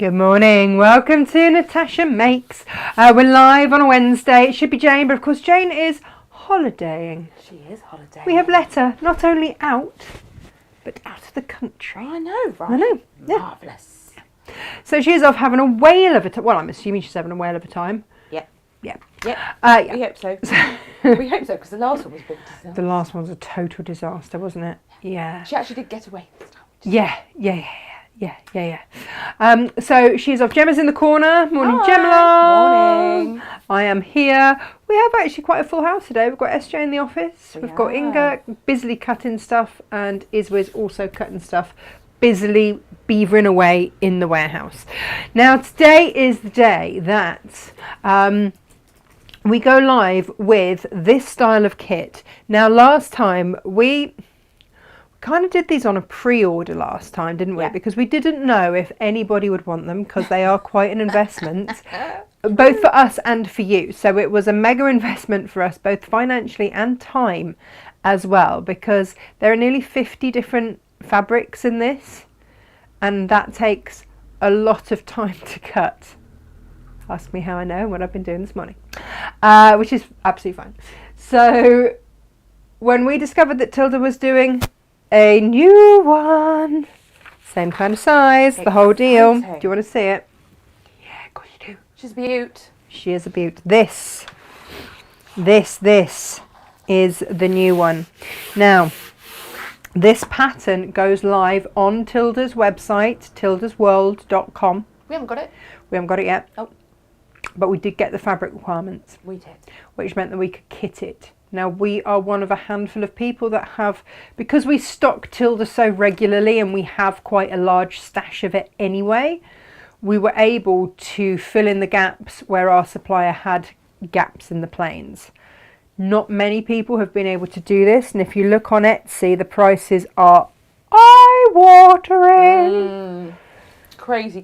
Good morning. Welcome to Natasha Makes. We're live on a Wednesday. It should be Jane, but of course Jane is holidaying. She is holidaying. We have let her not only out, but out of the country. I know, right? I know. Yeah. Marvellous. So she's off having a whale of a time. Well, I'm assuming she's having a whale of a time. Yeah. Yeah. Yeah. Yeah. We hope so. We hope so, because the last one was a big disaster. The last one's a total disaster, wasn't it? Yeah. She actually did get away this time. Yeah. So she's off. Gemma's in the corner. Morning, Hi. Gemma. Morning. I am here. We have actually quite a full house today. We've got SJ in the office. We've got have. Inga busily cutting stuff, and Iswiz also cutting stuff, busily beavering away in the warehouse. Now today is the day that we go live with this style of kit. Now last time we kind of did these on a pre-order last time, didn't we? Yeah. Because we didn't know if anybody would want them, because they are quite an investment, both for us and for you. So it was a mega investment for us, both financially and time as well, because there are nearly 50 different fabrics in this, and that takes a lot of time to cut. Ask me how I know, what I've been doing this morning, which is absolutely fine. So when we discovered that Tilda was doing a new one, same kind of size, the whole deal. Do you want to see it? Yeah, of course you do. She's a beaut. She is a beaut. This is the new one. Now, this pattern goes live on Tilda's website, tildasworld.com. We haven't got it. We haven't got it yet. Oh. But we did get the fabric requirements. We did. Which meant that we could kit it. Now, we are one of a handful of people that have, because we stock Tilda so regularly and we have quite a large stash of it anyway, we were able to fill in the gaps where our supplier had gaps in the planes. Not many people have been able to do this, and if you look on Etsy, the prices are eye-watering. Crazy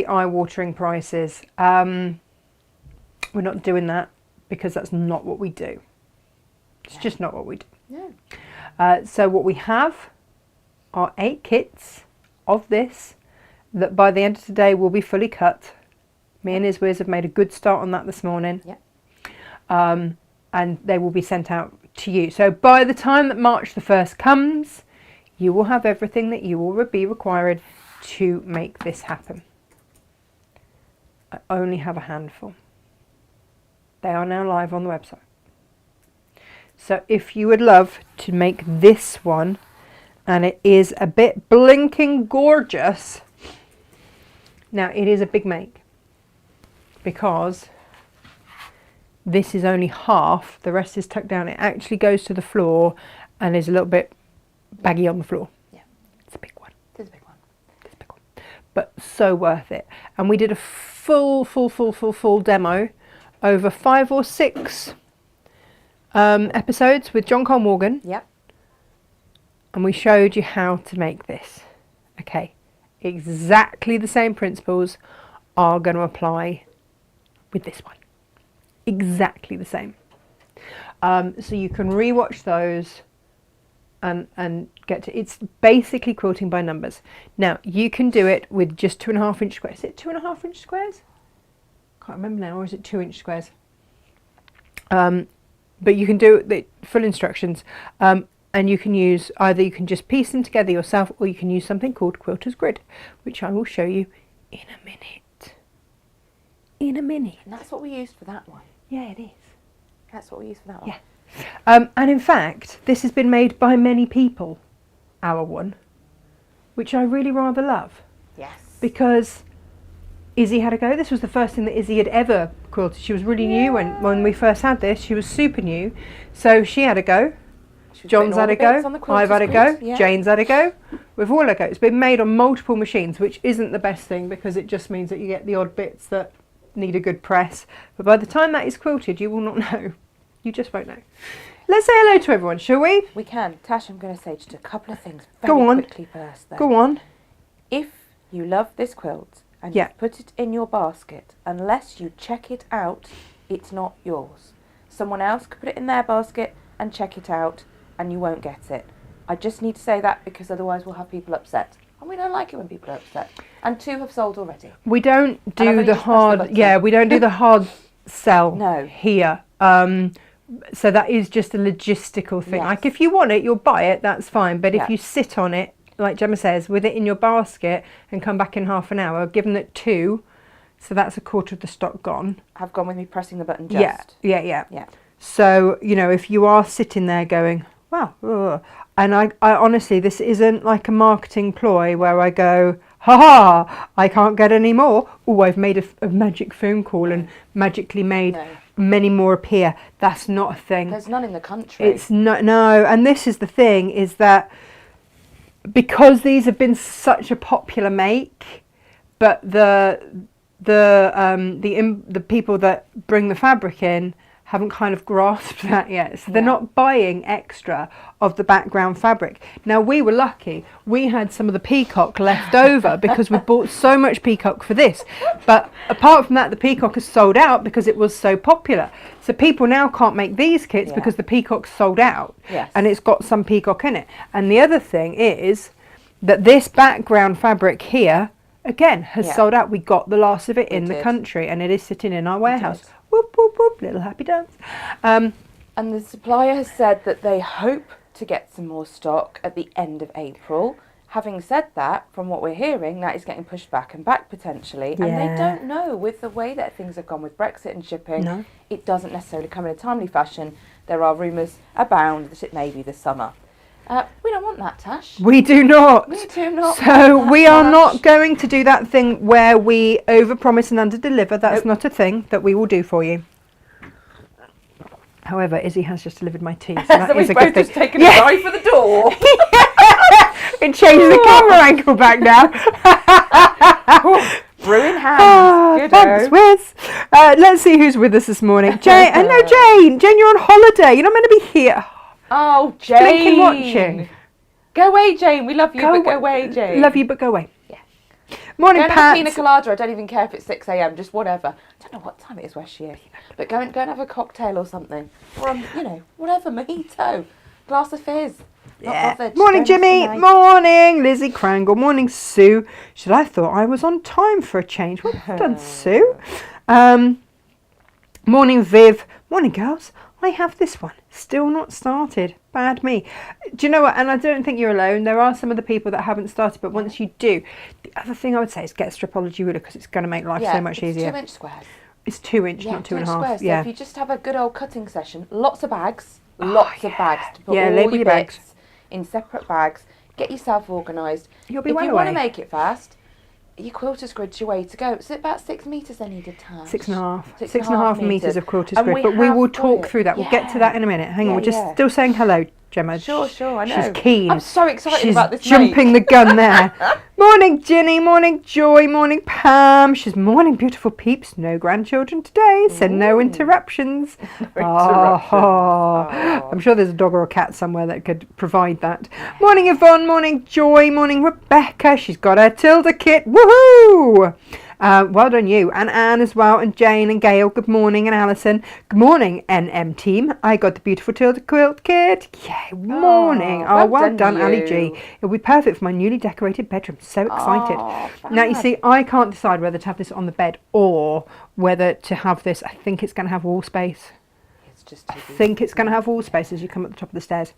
eye-watering prices. We're not doing that, because that's not what we do. It's just not what we do. Yeah. So what we have are 8 kits of this that by the end of today will be fully cut. Me and Iswiz have made a good start on that this morning. Yeah. And they will be sent out to you. So by the time that March the 1st comes, you will have everything that you will be required to make this happen. I only have a handful. They are now live on the website. So if you would love to make this one, and it is a bit blinking gorgeous. Now it is a big make, because this is only half, the rest is tucked down. It actually goes to the floor and is a little bit baggy on the floor. Yeah. It's a big one. It is a big one. It's a big one. But so worth it. And we did a full demo over 5 or 6 episodes with John Cole Morgan. Yep. And we showed you how to make this. Okay. Exactly the same principles are going to apply with this one. Exactly the same. So you can rewatch those and get to, it's basically quilting by numbers. Now you can do it with just 2.5 inch squares. Is it 2.5 inch squares? Can't remember now, or is it 2 inch squares? But you can do the full instructions, and you can use, either you can just piece them together yourself, or you can use something called Quilter's Grid, which I will show you in a minute. And that's what we used for that one. Yeah, it is. That's what we used for that one. Yeah. And in fact, this has been made by many people, our one, which I really rather love. Yes. Because Izzy had a go. This was the first thing that Izzy had ever quilted. She was really new when we first had this. She was super new. So she had a go. John's had a go. I've had a go. Yeah. Jane's had a go. We've all had a go. It's been made on multiple machines, which isn't the best thing, because it just means that you get the odd bits that need a good press. But by the time that is quilted, you will not know. You just won't know. Let's say hello to everyone, shall we? We can. Tash, I'm going to say just a couple of things Go on. quickly first. Though. Go on. If you love this quilt and Yeah. you put it in your basket, unless you check it out, it's not yours. Someone else could put it in their basket and check it out, and you won't get it. I just need to say that, because otherwise we'll have people upset. And we don't like it when people are upset. And 2 have sold already. We don't I've do only the just pressed the hard, button. we don't do the hard sell No. here. So that is just a logistical thing. Yes. Like if you want it, you'll buy it, that's fine. But Yeah. if you sit on it, like Gemma says, with it in your basket and come back in half an hour, given it 2, so that's a quarter of the stock gone. Have gone with me pressing the button just. Yeah. Yeah. So, if you are sitting there going, wow, ugh, and I honestly, this isn't like a marketing ploy where I go, ha, I can't get any more. Oh, I've made a magic phone call and magically made many more appear. That's not a thing. There's none in the country. It's no, and this is the thing, is that because these have been such a popular make, but the people that bring the fabric in haven't kind of grasped that yet. So they're not buying extra of the background fabric. Now, we were lucky. We had some of the peacock left over because we bought so much peacock for this. But apart from that, the peacock is sold out because it was so popular. So people now can't make these kits because the peacock's sold out. Yes. And it's got some peacock in it. And the other thing is that this background fabric here, again, has sold out. We got the last of it in the country, and it is sitting in our warehouse. Whoop, whoop, whoop, little happy dance. And the supplier has said that they hope to get some more stock at the end of April. Having said that, from what we're hearing, that is getting pushed back and back potentially. And they don't know, with the way that things have gone with Brexit and shipping, it doesn't necessarily come in a timely fashion. There are rumours abound that it may be this summer. We don't want that, Tash. We do not. We do not. So we are not going to do that thing where we overpromise and underdeliver. That's not a thing that we will do for you. However, Izzy has just delivered my tea, so that is a good thing. Just taken a dive for the door. It changed the camera angle back now. Brewing hands. Thanks, Wiz. Let's see who's with us this morning. Jane. Hello, Jane. Jane, you're on holiday. You're not meant to be here. Oh, Jane. Blinking watching. Go away, Jane. We love you, but go away, Jane. Love you, but go away. Yeah. Morning, go and Pat. have a pina colada. I don't even care if it's 6 a.m. Just whatever. I don't know what time it is where she is. But go and have a cocktail or something. Or, whatever, mojito. Glass of fizz. Not bothered. Morning, Jimmy. Morning, Lizzie Crangle. Morning, Sue. I thought I was on time for a change. Well done, Sue. Morning, Viv. Morning, girls. I have this one. Still not started. Bad me. Do you know what? And I don't think you're alone. There are some of the people that haven't started, but once you do, the other thing I would say is get a stripology ruler because it's going to make life so much easier. 2-inch squares. It's 2 inch, not 2.5. Squares. Yeah. So if you just have a good old cutting session, lots of bags, lots of bags to put all label your bags bits in separate bags. Get yourself organised. You'll be if well you away. want to make it fast, your quilter's grid's your way to go. Is it about 6 metres they needed, Tash? 6.5. 6.5 metres of quilter's And grid. But we have will got talk it. through that. We'll get to that in a minute. Hang on, we're just Yeah. still saying hello, Gemma. Sure, I know. She's keen. I'm so excited She's about this jumping make. the gun there. Morning, Ginny. Morning, Joy. Morning, Pam. She's morning, beautiful peeps. No grandchildren today, so no interruptions. I'm sure there's a dog or a cat somewhere that could provide that. Morning, Yvonne. Morning, Joy. Morning, Rebecca. She's got her Tilda kit. Woohoo! Well done you, and Anne as well, and Jane and Gail, good morning, and Alison, good morning, NM team. I got the beautiful Tilda quilt kit. Yay, morning. Well done, Ali G. It'll be perfect for my newly decorated bedroom. So excited. Now, you see, I can't decide whether to have this on the bed or whether to have this. I think it's going to have wall space. I think it's going to have wall space as you come up the top of the stairs.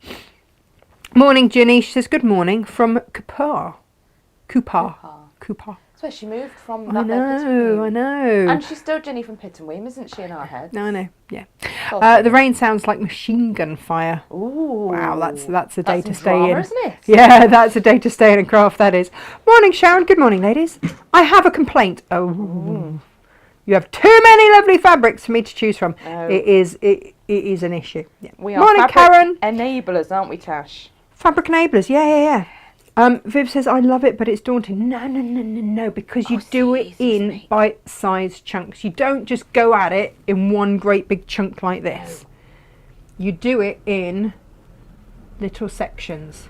Morning, Ginny. She says, good morning from Coupar. That's where she moved from. I know. And she's still Ginny from Pittenweem, isn't she, in our heads? No, I know, yeah. The rain sounds like machine gun fire. Ooh. Wow, that's a day to stay drama, in. Isn't it? Yeah, that's a day to stay in and craft, that is. Morning, Sharon. Good morning, ladies. I have a complaint. Oh, you have too many lovely fabrics for me to choose from. Oh. It is an issue. Yeah. We are morning, Karen. Enablers, aren't we, Tash? Fabric enablers, yeah. Viv says, I love it, but it's daunting. No, because you do it in bite-sized chunks. You don't just go at it in one great big chunk like this. You do it in little sections.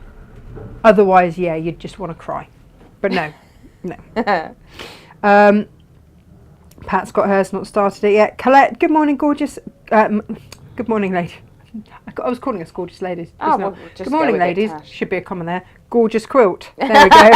Otherwise, you'd just want to cry. But no. Pat's got hers, not started it yet. Colette, good morning, gorgeous. Good morning, lady. I was calling us gorgeous ladies. Good morning, ladies. Should be a comma there. gorgeous quilt. There we go.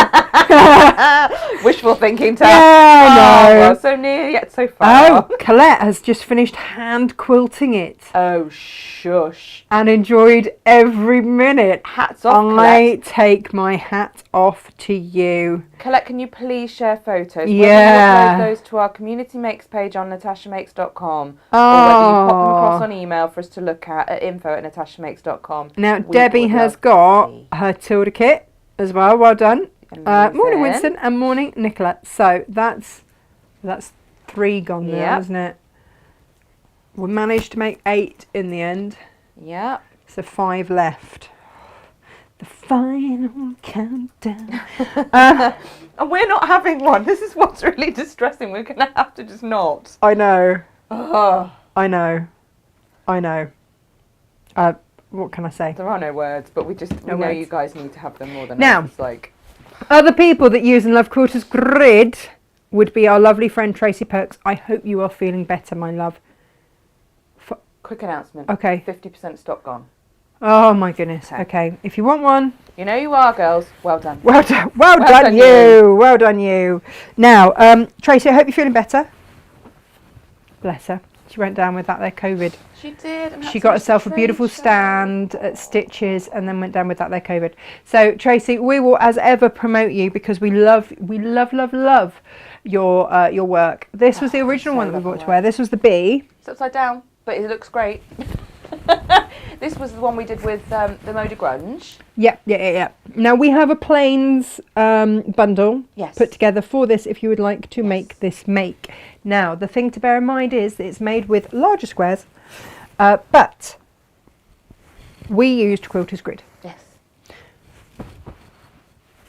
Wishful thinking, Tash. Yeah, I know. Well, so near yet so far. Oh, Colette has just finished hand quilting it. Oh, shush. And enjoyed every minute. Hats off, I Colette. take my hat off to you. Colette, can you please share photos? Yeah. Whether you upload those to our Community Makes page on natashamakes.com or Oh. whether you pop them across on email for us to look at info@natashamakes.com. Now, We Debbie would has love to got see. her Tilda kit as well. Well done. Morning, Amazing. Winston, and morning, Nicola. So that's 3 gone now, Yep. isn't it? We managed to make 8 in the end. Yeah. So 5 left. The final countdown. And we're not having one. This is what's really distressing. We're going to have to just not. I know. Ugh. I know. What can I say? There are no words, but we know words. you guys need to have them more than Now. us. It's like, Other people that use and love Quilters Grid would be our lovely friend Tracy Perks. I hope you are feeling better, my love. quick announcement. Okay. 50% stock gone. Oh my goodness. Okay. Okay. If you want one, You know you are, girls. Well done. well done. Well done, done you. you. Well done, you. Now, Tracy, I hope you're feeling better. Bless her. She went down with that there COVID. She did. And She got herself a beautiful stand at Stitches and then went down with that there COVID. So Tracy, we will as ever promote you because we love your work. This was the original so one that we love bought the to wear. This was the B. It's upside down, but it looks great. This was the one we did with the Mode of Grunge. Yeah. Now we have a plains bundle Yes. put together for this if you would like to make this make. Now the thing to bear in mind is that it's made with larger squares, but we used Quilters Grid. Yes.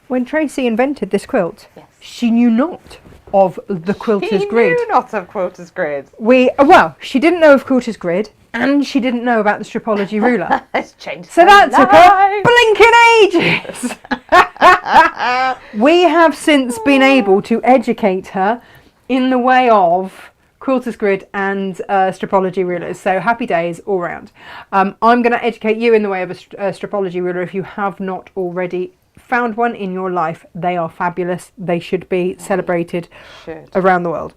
When Tracy invented this quilt, Yes. she knew not of the Quilters Grid. She knew not of Quilters Grid. She didn't know of Quilters Grid and she didn't know about the Stripology ruler. It's changed. So that took her life. blinking ages. We have since been able to educate her in the way of Quilters Grid and Stripology rulers. So happy days all round. I'm going to educate you in the way of a Stripology ruler if you have not already found one in your life. They are fabulous. They should be celebrated around the world.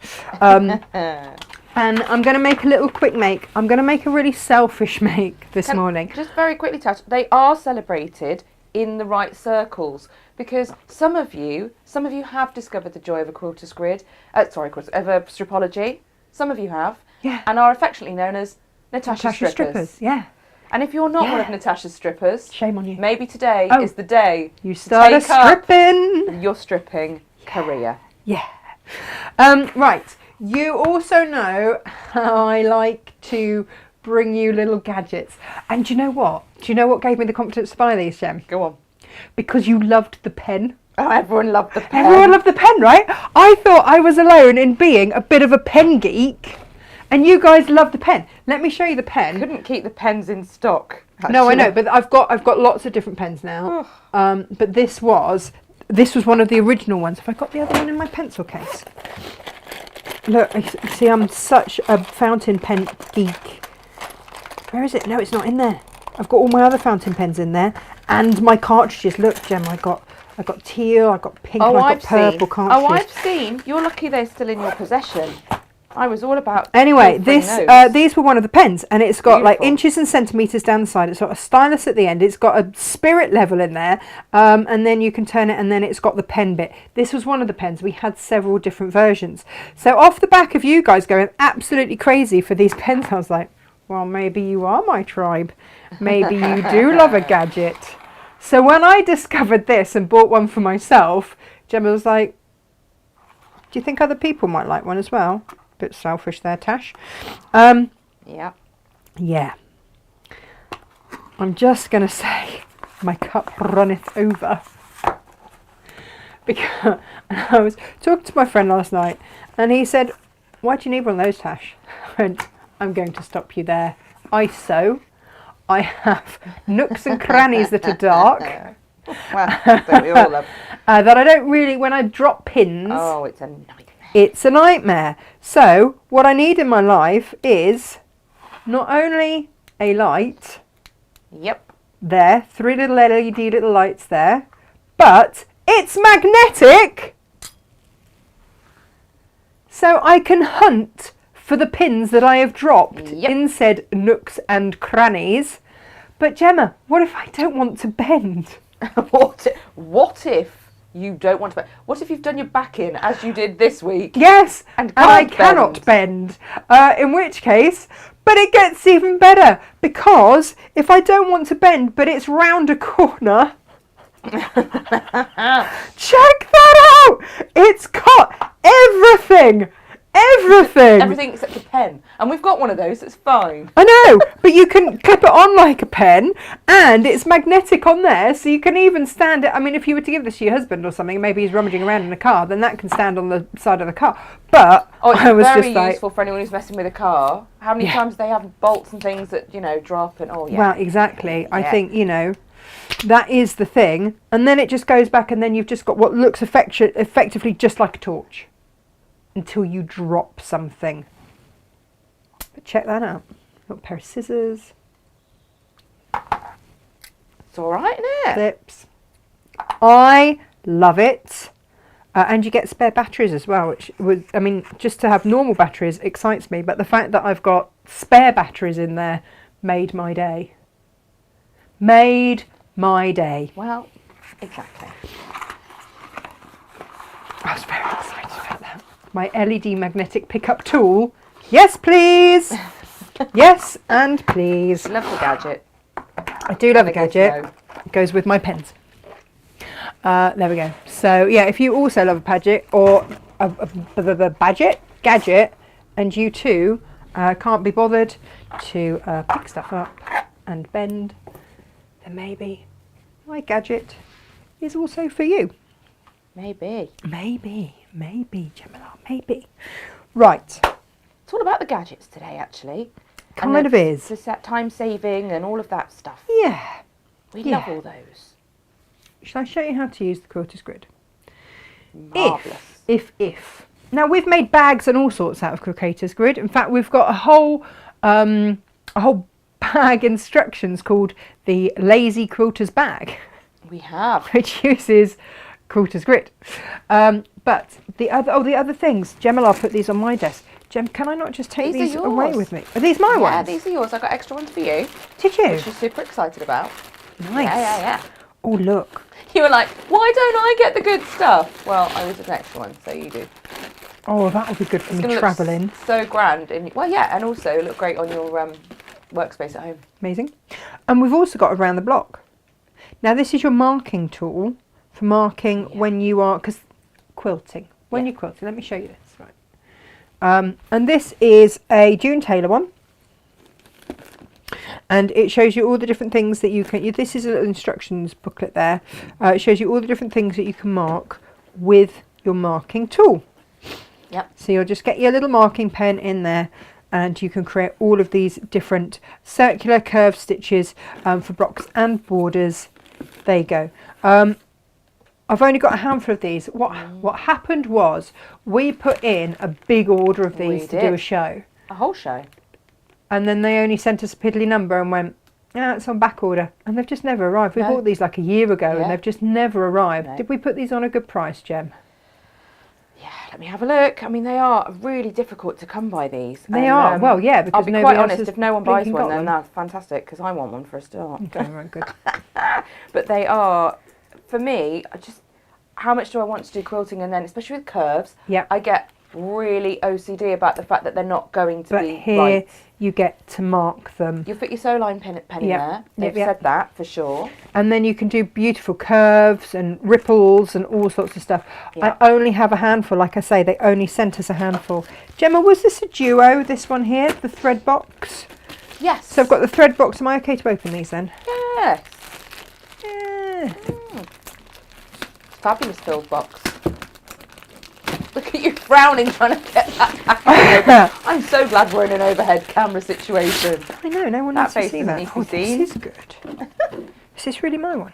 And I'm going to make a little quick make. I'm going to make a really selfish make this morning. Just very quickly, Tash, they are celebrated in the right circles because some of you have discovered the joy of a Quilters Grid. Of a Stripology. Some of you have. Yeah. And are affectionately known as Natasha Strippers. Yeah. And if you're not one of Natasha's strippers, Shame on you. maybe today Oh. is the day You start a take up stripping. your stripping career. Yeah. Right. You also know how I like to bring you little gadgets. And do you know what? Do you know what gave me the confidence to buy these, Jem? Go on. Because you loved the pen. Oh, everyone loved the pen. Everyone loved the pen, right? I thought I was alone in being a bit of a pen geek. And you guys love the pen. Let me show you the pen. Couldn't keep the pens in stock. No, I actually. know, but I've got lots of different pens now. But this was one of the original ones. Have I got the other one in my pencil case? Look, you see, I'm such a fountain pen geek. Where is it? No, it's not in there. I've got all my other fountain pens in there, and my cartridges. Look, Jem, I got teal, I got pink, and I got purple cartridges. Oh, I've seen. You're lucky they're still in your possession. I was all about. Anyway, these were one of the pens, and it's got like Beautiful. inches and centimeters down the side. It's got a stylus at the end. It's got a spirit level in there, and then you can turn it, and then it's got the pen bit. This was one of the pens. We had several different versions. So off the back of you guys going absolutely crazy for these pens, I was like, well, maybe you are my tribe. Maybe you do love a gadget. So when I discovered this and bought one for myself, Gemma was like, do you think other people might like one as well? Bit selfish there, Tash. Yeah. Yeah. I'm just going to say my cup runneth over. Because I was talking to my friend last night and he said, why do you need one of those, Tash? I went, I'm going to stop you there. I have nooks and crannies that are dark. Well, don't we all love. That I don't really, when I drop pins. Oh, it's a nightmare. It's a nightmare. So what I need in my life is not only a light Yep. there, 3 little LED little lights there, but it's magnetic, so I can hunt for the pins that I have dropped in said nooks and crannies. But Gemma, what if I don't want to bend? What if you don't want to bend? What if you've done your back in as you did this week? Yes, and I cannot bend. In which case, but it gets even better, because if I don't want to bend, but it's round a corner, check that out! It's got everything! Everything except the pen. And we've got one of those, it's fine. I know, but you can clip it on like a pen, and it's magnetic on there, so you can even stand it. I mean, if you were to give this to your husband or something, maybe he's rummaging around in a car, then that can stand on the side of the car. But it's I was very just like, useful for anyone who's messing with a car. How many times do they have bolts and things that, drop and Well, exactly. I think, that is the thing. And then it just goes back, and then you've just got what looks effectively just like a torch until you drop something. But check that out. Got a pair of scissors. It's all right, isn't it? Clips. I love it. And you get spare batteries as well, which was, I mean, just to have normal batteries excites me, but the fact that I've got spare batteries in there made my day. Made my day. Well, exactly. I was very excited about that. My LED magnetic pickup tool. Yes, please. Yes, and please. Love the gadget. I do love a gadget. It goes with my pens. There we go. So yeah, if you also love a gadget or a gadget, and you too can't be bothered to pick stuff up and bend, then maybe my gadget is also for you. Maybe, Gemini, maybe. Right. It's all about the gadgets today, actually. Kind of is. The time saving and all of that stuff. Yeah. We love all those. Shall I show you how to use the quilter's grid? Marvellous. If. Now, we've made bags and all sorts out of quilter's grid. In fact, we've got a whole bag instructions called the Lazy Quilter's Bag. We have. Which uses quilter's grid. But the other things, Gemma, I'll put these on my desk. Gem, can I not just take these away with me? Are these my ones? Yeah, these are yours. I got extra ones for you. Did you? Which you're super excited about. Nice. Yeah. Oh, look. You were like, why don't I get the good stuff? Well, I was an extra one, so you do. Oh, that will be good for me travelling. So grand. And also look great on your workspace at home. Amazing. And we've also got around the block. Now, this is your marking tool for marking when you are, because quilting. When you're quilting, let me show you this. Right. And this is a June Taylor one. And it shows you all the different things that you can. This is an instructions booklet there. It shows you all the different things that you can mark with your marking tool. Yep. So you'll just get your little marking pen in there, and you can create all of these different circular curved stitches for blocks and borders. There you go. I've only got a handful of these. What happened was we put in a big order of these to do a show. A whole show. And then they only sent us a piddly number and went, it's on back order. And they've just never arrived. We bought these like a year ago and they've just never arrived. No. Did we put these on a good price, Gem? Yeah, let me have a look. I mean, they are really difficult to come by, these. They are. Well, yeah, because I'll be quite honest, if no one buys one, then that's fantastic, because I want one for a start. Okay, right, good. But they are, for me, how much do I want to do quilting? And then, especially with curves, I get really OCD about the fact that they're not going to be here right. You get to mark them. You'll fit your sew line pen in there. They've said that for sure. And then you can do beautiful curves and ripples and all sorts of stuff. I only have a handful, like I say, they only sent us a handful. Gemma, was this a duo, this one here, the thread box? Yes. So I've got the thread box. Am I okay to open these then? Yes. Yeah. Fabulous filled box. Look at you frowning trying to get that back. I'm so glad we're in an overhead camera situation. I know, no one needs to see that. This is good. Is this really my one?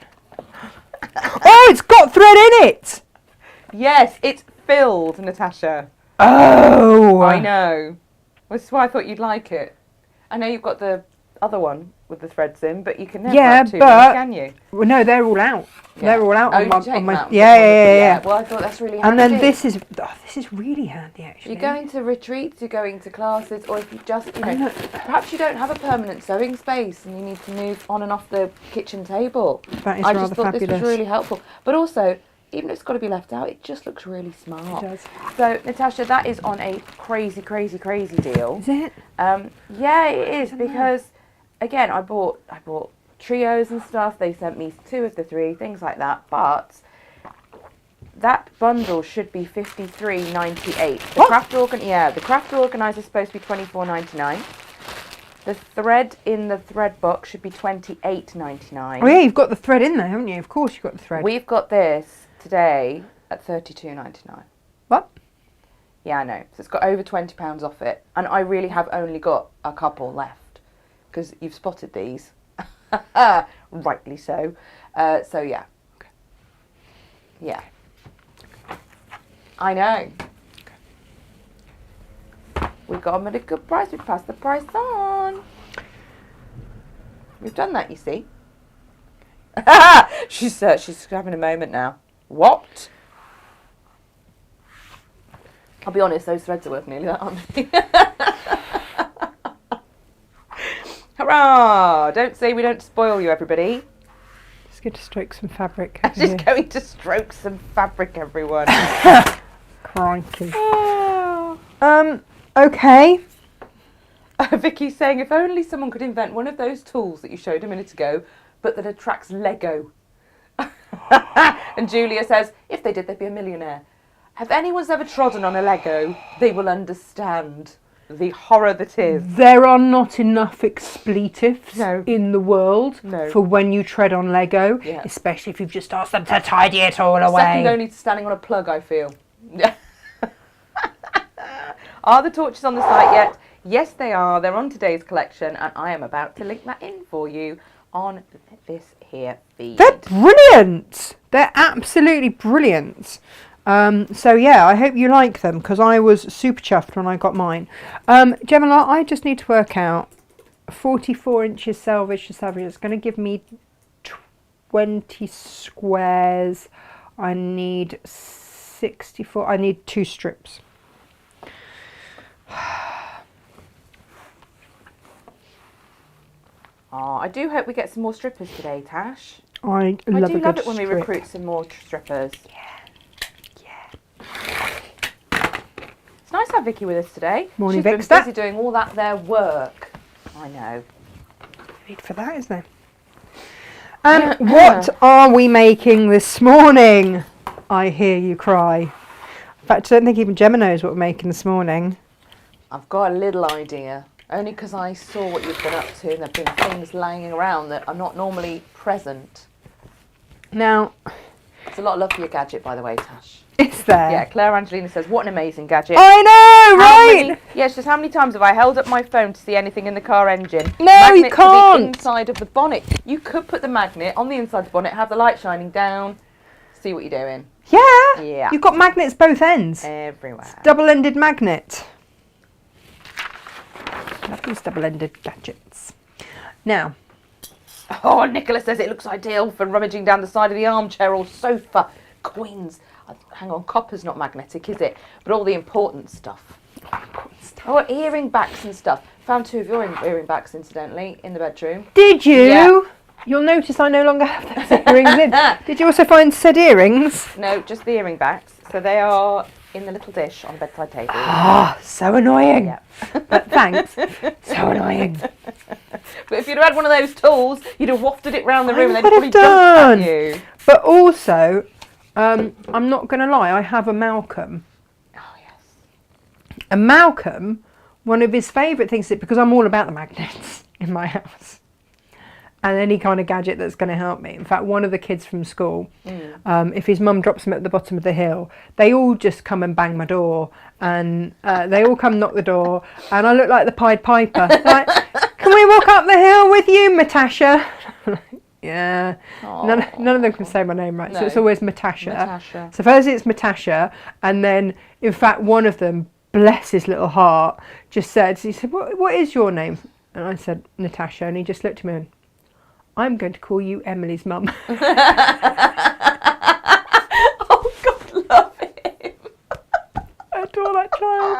Oh, it's got thread in it! Yes, it's filled, Natasha. Oh! I know. That's why I thought you'd like it. I know you've got the other one with the threads in, but you can never Yeah, have too but- many, can you? Well, no, they're all out. Yeah. They're all out Oh, on you my. take On my them out, yeah. Well, I thought that's really handy. And then this is really handy actually. You're going to retreats, you're going to classes, or if you just, perhaps you don't have a permanent sewing space and you need to move on and off the kitchen table. That is I rather just thought fabulous. this was really helpful. But also, even if it's got to be left out, it just looks really smart. It does. So, Natasha, that is on a crazy, crazy, crazy deal. Is it? Yeah, it is, because, again, I bought trios and stuff. They sent me 2 of the 3, things like that. But that bundle should be $53.98. The craft organizer is supposed to be $24.99. The thread in the thread box should be $28.99. Oh yeah, you've got the thread in there, haven't you? Of course, you've got the thread. We've got this today at $32.99. What? Yeah, I know. So it's got over £20 off it, and I really have only got a couple left because you've spotted these, rightly so. So yeah, yeah. I know. We got them at a good price. We passed the price on. We've done that, you see. She's having a moment now. What? I'll be honest, those threads are worth nearly that, aren't they? Hurrah! Don't say we don't spoil you, everybody. Just going to stroke some fabric. I'm just going to stroke some fabric, everyone. Crikey. Okay. Vicky's saying, if only someone could invent one of those tools that you showed a minute ago, but that attracts Lego. And Julia says, if they did, they'd be a millionaire. Have anyone's ever trodden on a Lego, they will understand the horror that is. There are not enough expletives No. in the world No. for when you tread on Lego, Yeah. especially if you've just asked them to tidy it all away. Second only to standing on a plug, I feel. Are the torches on the site yet? Yes, they are. They're on today's collection, and I am about to link that in for you on this here feed. They're brilliant. They're absolutely brilliant. So yeah, I hope you like them because I was super chuffed when I got mine. Gemma, I just need to work out 44 inches selvage to selvage. It's going to give me 20 squares. I need 64. I need 2 strips. Oh, I do hope we get some more strippers today, Tash. I I love do a love good it when we strip. recruit some more strippers. It's nice to have Vicky with us today. Morning, She's Vixter. been busy doing all that there work. I know. Need for that, isn't there? And what are we making this morning? I hear you cry. In fact, I don't think even Gemma knows what we're making this morning. I've got a little idea. Only because I saw what you've been up to and there have been things laying around that are not normally present. Now, It's a lot of love for your gadget, by the way, Tash. it's there. Yeah, Claire Angelina says, what an amazing gadget. I know, How right? many- yeah, it's just how many times have I held up my phone to see anything in the car engine? No, you Magnet to can't. the inside of the bonnet. You could put the magnet on the inside of the bonnet, have the light shining down, see what you're doing. Yeah. Yeah. You've got magnets both ends. Everywhere. Double-ended magnet. Love these double-ended gadgets. Now, Oh, Nicola says it looks ideal for rummaging down the side of the armchair or sofa. Queens. Hang on, copper's not magnetic, is it? But all the important stuff. Oh, earring backs and stuff. Found 2 of your earring backs, incidentally, in the bedroom. did you? Yeah. You'll notice I no longer have those earrings in. Did you also find said earrings? No, just the earring backs. So they are in the little dish on the bedside table. Ah, so annoying. Yeah. But thanks. So annoying. But if you'd have had one of those tools, you'd have wafted it round the room and I they'd would probably have jumped done. at you. But also, I'm not going to lie, I have a Malcolm. Oh, yes. And Malcolm, one of his favourite things, because I'm all about the magnets in my house, and any kind of gadget that's going to help me. In fact, one of the kids from school, if his mum drops him at the bottom of the hill, they all just come and bang my door, and they all come knock the door, and I look like the Pied Piper. Like, can we walk up the hill with you, Natasha? Yeah. None of them can say my name right, so No. it's always Natasha. Natasha. So first it's Natasha, and then, in fact, one of them, bless his little heart, just said, he said, what is your name? And I said, Natasha, and he just looked at me and went, I'm going to call you Emily's mum. Oh, God, love him. I adore that child.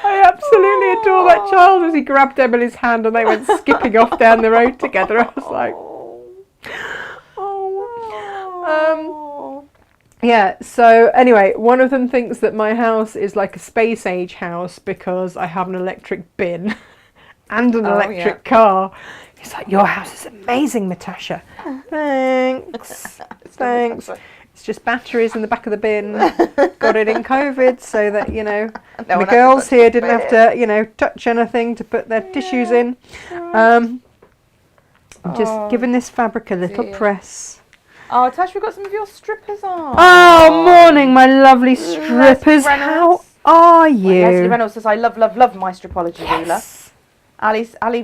I absolutely adore that child as he grabbed Emily's hand and they went skipping off down the road together. I was like, yeah, so anyway, one of them thinks that my house is like a space age house because I have an electric bin and an electric car. He's like, your house is amazing, Natasha. Thanks. Thanks. It's just batteries in the back of the bin. Got it in COVID so that, you know, the girls here didn't have to, you know, touch anything to put their tissues in. I'm just giving this fabric a little press. Oh, Tash, we've got some of your strippers on. Oh, morning, my lovely strippers. How are you? Leslie Reynolds says, I love my stripology ruler.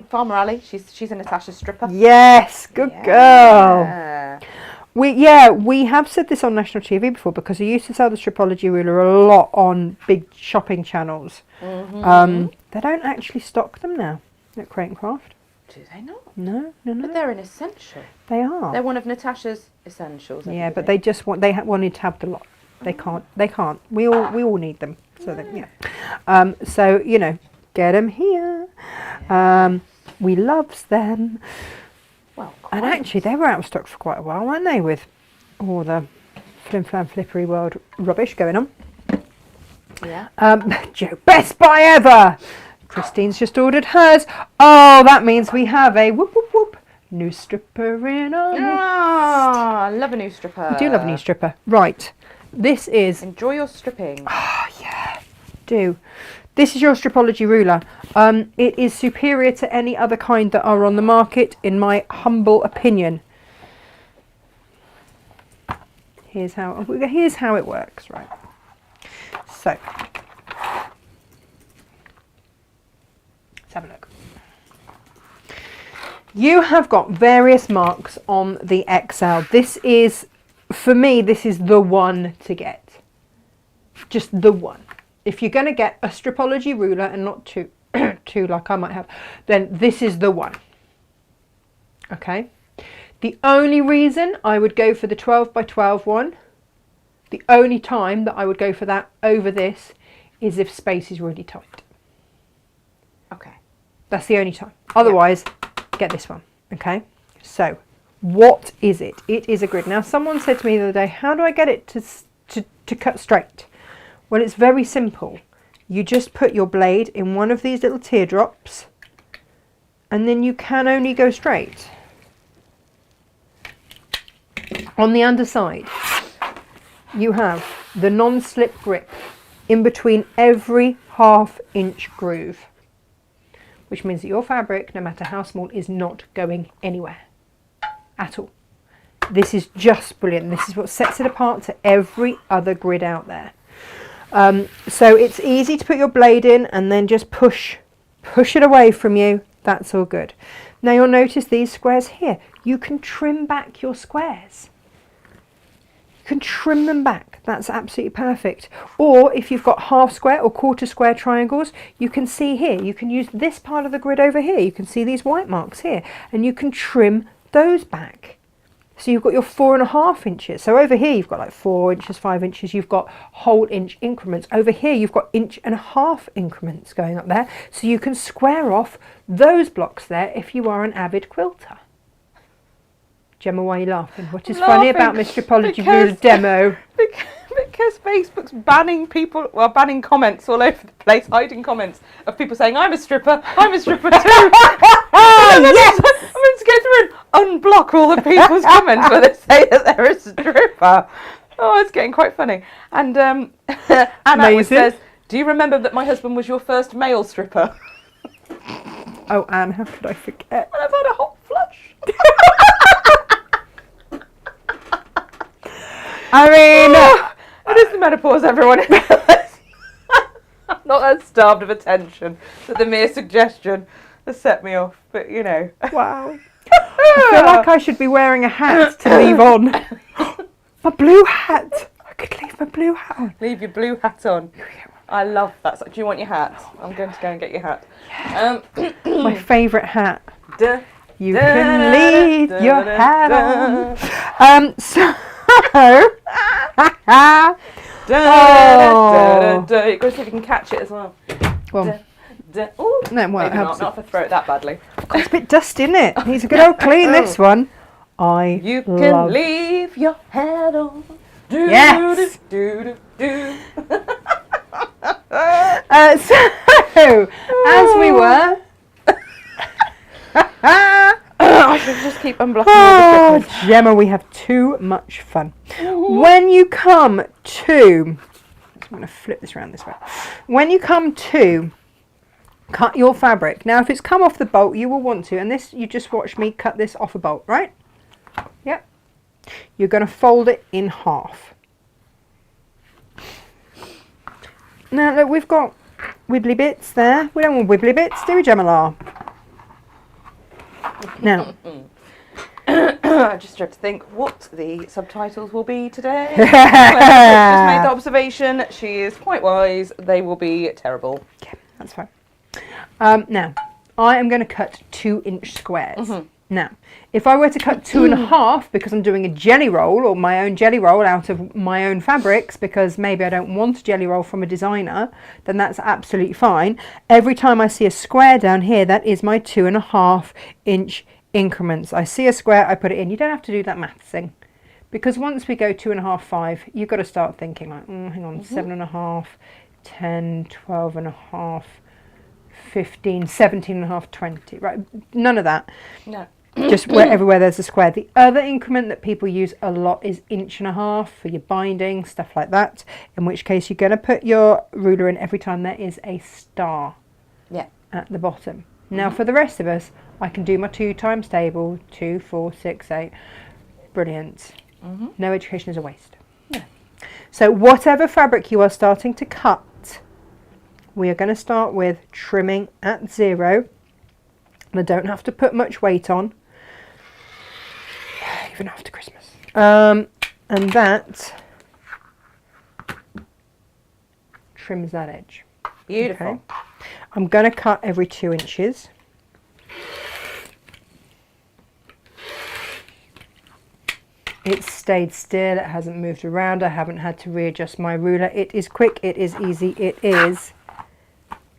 Farmer Ali, she's a Natasha stripper. Yes, good girl. We have said this on national TV before because we used to sell the stripology ruler a lot on big shopping channels. Mm-hmm. They don't actually stock them now at Crate and Craft. Do they not? No. But they're an essential. They are. They're one of Natasha's essentials. Yeah, but they just wanted to have the lot. They can't. We all need them. So so you know, get them here. We loves them. Well, and actually, they were out of stock for quite a while, weren't they? With all the flim flam flippery world rubbish going on. Yeah. Joe, best buy ever. Christine's just ordered hers. Oh, that means we have a whoop whoop whoop new stripper in our midst. I love a new stripper. We do love a new stripper. Right. This is... Enjoy your stripping. Oh, yeah. Do. This is your stripology ruler. It is superior to any other kind that are on the market, in my humble opinion. Here's how it works, right? So... let's have a look. You have got various marks on the XL. This is, for me, this is the one to get. Just the one. If you're going to get a stripology ruler and not two like I might have, then this is the one. Okay. The only reason I would go for the 12 by 12 one, the only time that I would go for that over this is if space is really tight. Okay. That's the only time. Otherwise, get this one. Okay. So, what is it? It is a grid. Now, someone said to me the other day, how do I get it to cut straight? Well, it's very simple. You just put your blade in one of these little teardrops and then you can only go straight. On the underside, you have the non-slip grip in between every ½ inch groove, which means that your fabric, no matter how small, is not going anywhere at all. This is just brilliant. This is what sets it apart to every other grid out there. So it's easy to put your blade in and then just push it away from you. That's all good. Now you'll notice these squares here. You can trim back your squares. You can trim them back. That's absolutely perfect. Or if you've got half square or quarter square triangles, you can see here. You can use this part of the grid over here. You can see these white marks here. And you can trim those back. So you've got your 4½ inches. So over here you've got like 4 inches, 5 inches. You've got whole inch increments. Over here you've got 1.5 inch increments going up there. So you can square off those blocks there if you are an avid quilter. Gemma, why are you laughing? What is funny about my stripology ruler demo? Because Facebook's banning comments all over the place, hiding comments of people saying, I'm a stripper too. Yes! I'm going to go through and unblock all the people's comments where they say that they're a stripper. Oh, it's getting quite funny. And Anna says, do you remember that my husband was your first male stripper? Oh, Anne, how could I forget? And I've had a hot flush. I mean... it is the menopause, everyone. I'm not that starved of attention that the mere suggestion has set me off, but you know. Wow. I feel like I should be wearing a hat to leave on. My blue hat. I could leave my blue hat on. Leave your blue hat on. I love that. Do you want your hat? I'm going to go and get your hat. My favourite hat. Duh, You duh, can leave duh, your duh, hat duh. on. So, Go see if you can catch it as well. well, Ooh, no, well, maybe it helps. not if I throw it that badly. It's a bit dusty, isn't it? Needs a good old clean, this one. You can love. leave your hat on. Do, Yes. do, do, do. So, as we were... I should just keep unblocking all Oh, the stickers. Gemma, we have too much fun. When you come to... I'm going to flip this around this way. When you come to cut your fabric, now if it's come off the bolt, you will want to, and this, you just watch me cut this off a bolt, right? Yep. You're going to fold it in half. Now, look, we've got wibbly bits there. We don't want wibbly bits, do we, Gemma? Now, I just tried to think what the subtitles will be today. Just made the observation. She is quite wise. They will be terrible. yeah, that's fine. Now, I am going to cut 2-inch squares. Now, if I were to cut 2.5 because I'm doing a jelly roll or my own jelly roll out of my own fabrics because maybe I don't want a jelly roll from a designer, then that's absolutely fine. Every time I see a square down here, that is my 2.5-inch increments. I see a square, I put it in. You don't have to do that maths thing because once we go 2.5, 5, you've got to start thinking like, hang on, 7.5, 10, 12.5, 15, 17.5, 20, right? None of that. No. Just everywhere there's a square. The other increment that people use a lot is 1.5 for your binding, stuff like that. In which case you're going to put your ruler in every time there is a star at the bottom. Now for the rest of us, I can do my 2 times table, 2, 4, 6, 8. Brilliant. No education is a waste. Yeah. So whatever fabric you are starting to cut, we are going to start with trimming at 0. And I don't have to put much weight on, even after Christmas. And that trims that edge. Beautiful. Okay. I'm going to cut every 2 inches. It's stayed still, it hasn't moved around, I haven't had to readjust my ruler. It is quick, it is easy, it is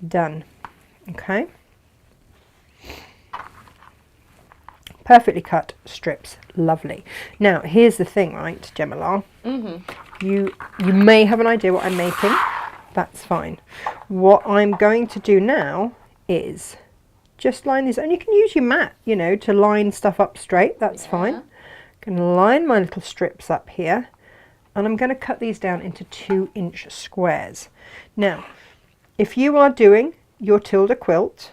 done. Okay. Perfectly cut strips, lovely. Now here's the thing, right, Gemma? You may have an idea what I'm making. That's fine. What I'm going to do now is just line these, and you can use your mat, you know, to line stuff up straight. That's fine. I'm going to line my little strips up here, and I'm going to cut these down into 2-inch squares. Now, if you are doing your Tilda quilt,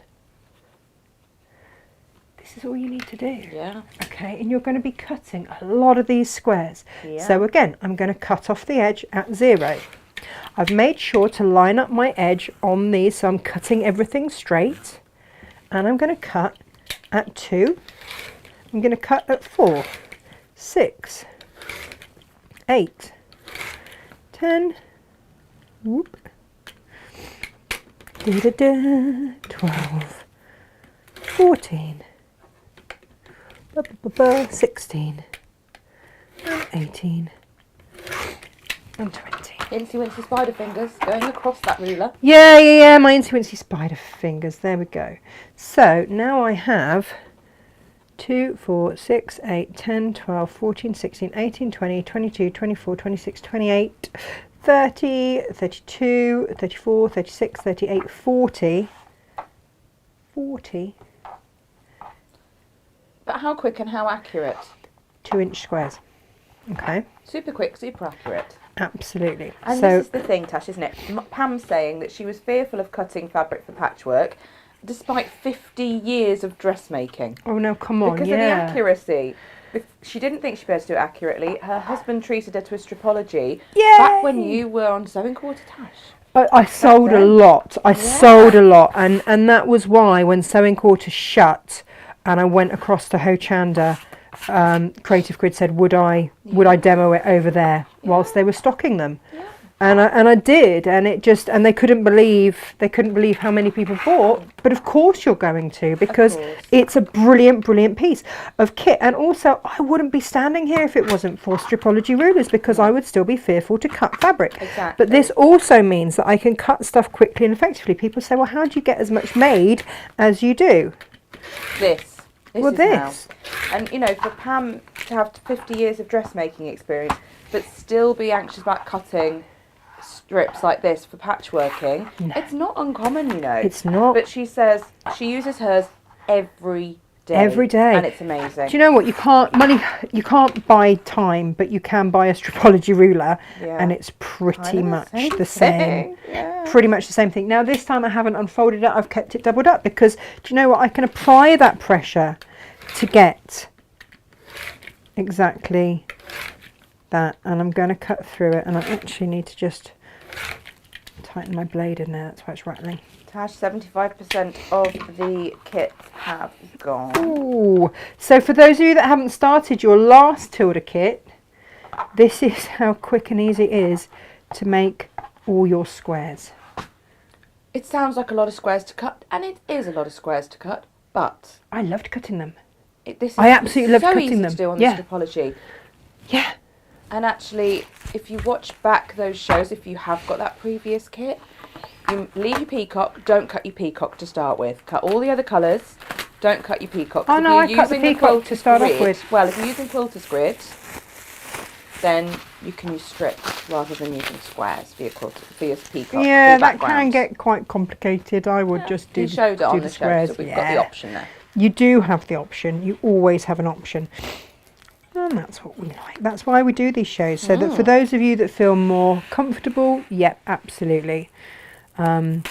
this is all you need to do. Yeah. Okay, and you're going to be cutting a lot of these squares. Yeah. So again, I'm going to cut off the edge at 0. I've made sure to line up my edge on these, so I'm cutting everything straight. And I'm going to cut at 2. I'm going to cut at 4, 6, 8, 10, whoop, 12, 14, 16, and 18, and 20. Incy Wincy spider fingers going across that ruler. Yeah, my Incy Wincy spider fingers. There we go. So now I have 2, 4, 6, 8, 10, 12, 14, 16, 18, 20, 22, 24, 26, 28, 30, 32, 34, 36, 38, 40. 40 But how quick and how accurate? 2-inch squares. Okay, Super quick, super accurate. absolutely. And So this is the thing, Tash, isn't it? Pam's saying that she was fearful of cutting fabric for patchwork, despite 50 years of dressmaking. oh no, come on, Because of the accuracy. She didn't think she'd be able to do it accurately. Her husband treated her to a stripology back when you were on Sewing Quarter, Tash. I sold a lot. I sold a lot, and that was why when Sewing Quarter shut, and I went across to Ho Chanda, Creative Grid said, would I demo it over there whilst they were stocking them? And I did, and they couldn't believe how many people bought. But of course you're going to, because it's a brilliant piece of kit. And also, I wouldn't be standing here if it wasn't for Stripology rulers, because I would still be fearful to cut fabric. Exactly. But this also means that I can cut stuff quickly and effectively. People say, well, how do you get as much made as you do? This Well, is this. how. And, you know, for Pam to have 50 years of dressmaking experience, but still be anxious about cutting strips like this for patchworking, it's not uncommon, you know. It's not. But she says she uses hers every day. Every day. And it's amazing. Do you know what? You can't buy time, but you can buy a Stripology ruler, and it's pretty much the same. Yeah. Pretty much the same thing. Now this time I haven't unfolded it, I've kept it doubled up, because do you know what? I can apply that pressure to get exactly that, and I'm going to cut through it, and I actually need to just tighten my blade in there, that's why it's rattling. Tash, 75% of the kits have gone. Ooh. So for those of you that haven't started your last Tilda kit, this is how quick and easy it is to make all your squares. It sounds like a lot of squares to cut, and it is a lot of squares to cut, but I loved cutting them. I absolutely loved cutting easy them. to do on Yeah. the Stripology. Yeah. And actually, if you watch back those shows, if you have got that previous kit, you leave your peacock, don't cut your peacock to start with. Cut all the other colours, don't cut your peacock. Oh no, I cut the peacock to start off with. Well, if you're using quilter's grid, then you can use strips rather than using squares for your peacock. Yeah, that can get quite complicated. I would just do, you showed it on the squares. show, so we've got the option there. You do have the option. You always have an option. And that's what we like. That's why we do these shows. So that for those of you that feel more comfortable, yep, absolutely. Now,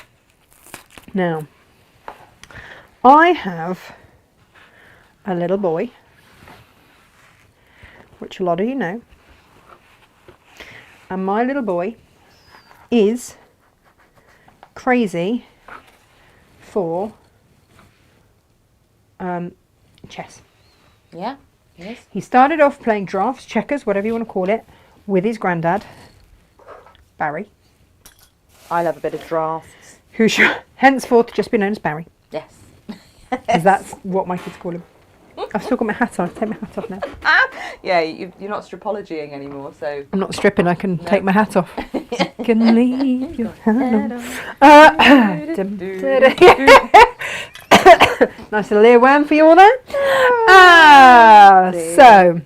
I have a little boy, which a lot of you know. And my little boy is crazy for chess. Yeah, yes. He started off playing drafts, checkers, whatever you want to call it, with his granddad, Barry. I love a bit of drafts. Who should henceforth just be known as Barry. Yes. Because that's what my kids call him. I've still got my hat on. Take my hat off now. Yeah, you're not stripologying anymore, so... I'm not stripping, I can take my hat off. You can leave your hat on. Nice little earworm for you all there. So,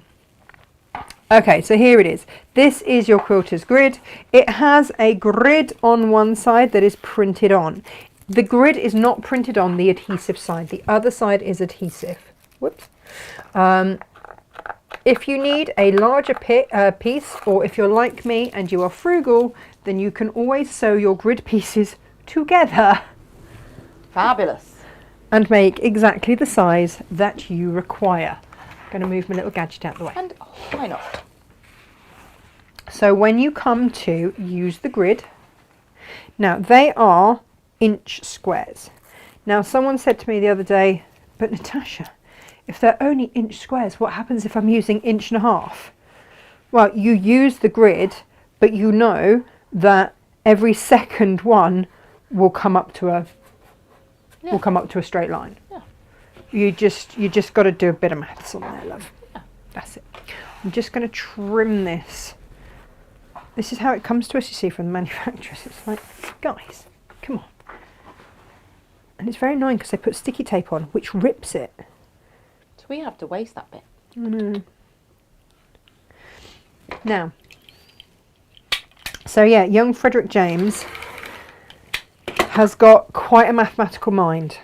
okay, so here it is. This is your quilter's grid. It has a grid on one side that is printed on. The grid is not printed on the adhesive side. The other side is adhesive. Whoops. If you need a larger piece, or if you're like me and you are frugal, then you can always sew your grid pieces together. Fabulous. And make exactly the size that you require. I'm going to move my little gadget out of the way. And why not? So when you come to use the grid, now they are inch squares. Now someone said to me the other day, but Natasha, if they're only inch squares, what happens if I'm using 1.5 inches? Well, you use the grid, but you know that every second one will come up to a straight line. Yeah. You just got to do a bit of maths on there, love. Yeah. That's it. I'm just going to trim this. This is how it comes to us, you see, from the manufacturers. It's like, guys, come on. And it's very annoying because they put sticky tape on, which rips it. So we have to waste that bit. I know. Now, so yeah, young Frederick James has got quite a mathematical mind.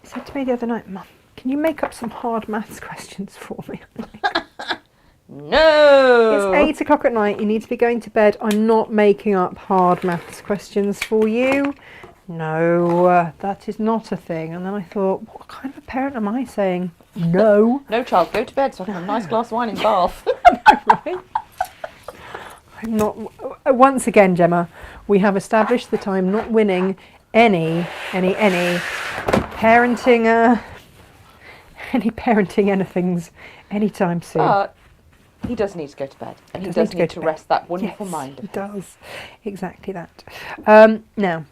He said to me the other night, Mum, can you make up some hard maths questions for me? No! It's 8 o'clock at night, you need to be going to bed. I'm not making up hard maths questions for you. No, that is not a thing. And then I thought, what kind of a parent am I saying no? No, child, go to bed so I can have a nice glass of wine in Bath. Right? I'm not. Once again, Gemma, we have established that I'm not winning any parenting anythings anytime soon. But He does need to go to bed, and he does does need to go need to to bed. rest that wonderful Yes, mind of he his. does. Exactly that. Now,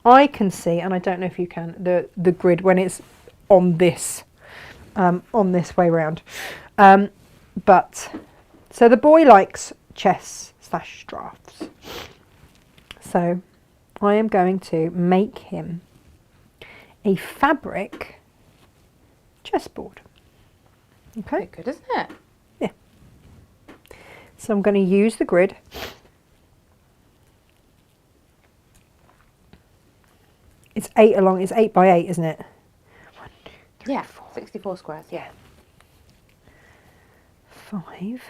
I can see, and I don't know if you can, the grid when it's on this way round. But so the boy likes chess/drafts. So I am going to make him a fabric chessboard. Okay. Pretty good, isn't it? Yeah. So I'm going to use the grid. It's 8 along. It's 8 by 8, isn't it? 1, 2, 3, Yeah, 4, 64 squares, yeah. 5,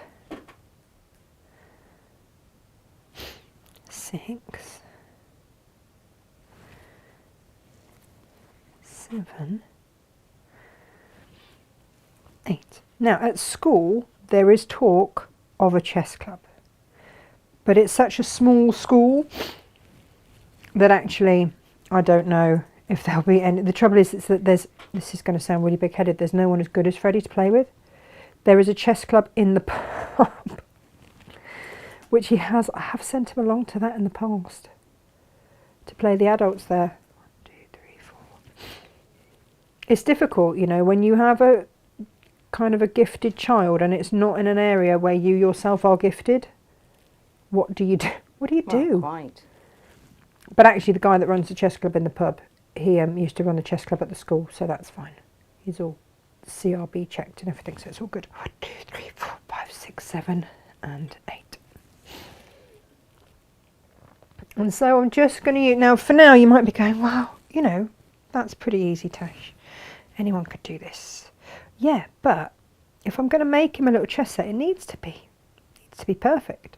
6, 7, 8. Now at school there is talk of a chess club, but it's such a small school that actually I don't know if there'll be any. The trouble is that this is going to sound really big-headed, there's no one as good as Freddie to play with. There is a chess club in the pub, which he has. I have sent him along to that in the past to play the adults there. 1, 2, 3, 4. It's difficult, you know, when you have a kind of a gifted child and it's not in an area where you yourself are gifted. What do you do? What do you do? Well, quite. But actually, the guy that runs the chess club in the pub, he used to run the chess club at the school, so that's fine. He's all CRB checked and everything, so it's all good. 1, 2, 3, 4, 5, 6, 7, and 8. And so I'm just going to use, now for now you might be going, well, you know, that's pretty easy, Tash. Anyone could do this. Yeah, but if I'm going to make him a little chess set, it needs to be perfect.